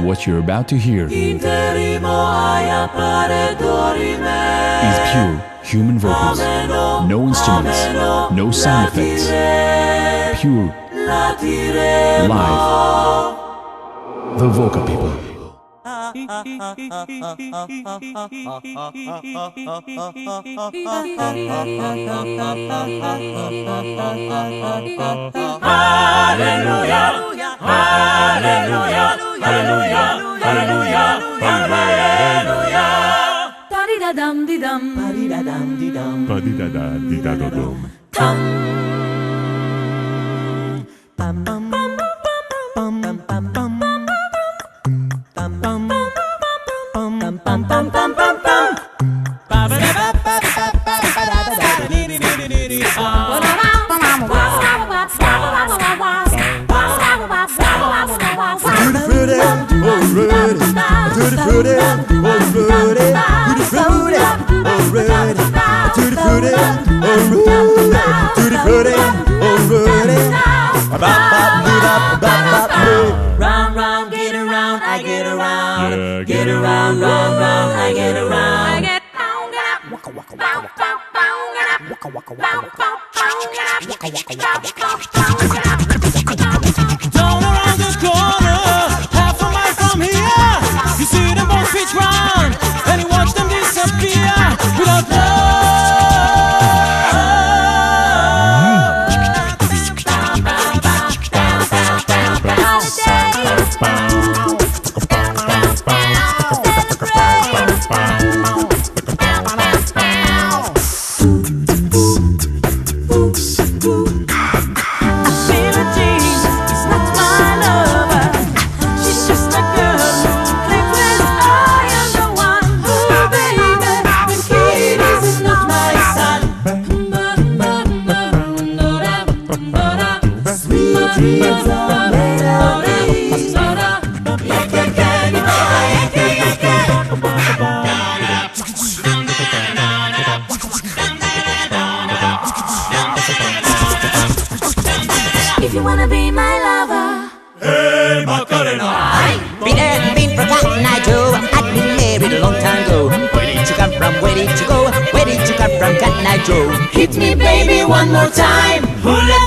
What you're about to hear is pure human vocals. No instruments, no sound effects. Pure, live. The Voca people. Hallelujah, hallelujah, hallelujah, hallelujah, hallelujah. Da-di-da-dum-di-dum, Ba-di-da-dum-di-dum, Ba-di-da-da-di-da-do-dum. tum. round, round, get around, I get around. Yeah, Get around, round, round, I get around. I get round, get up. Waka, waka, waka, waka, get up. Waka, waka, waka, get up. Waka, waka, waka, get up. Down around the corner, half a mile from here, you see them both pitch round, and you watch them disappear without If you wanna be my lover, Hey, Macarena. Been there, been forgotten, I do. I'd been married a long time ago. Where did you come from? Where did you go? Where did you come from, Cotton Eye Joe? hit me baby one more time. Hula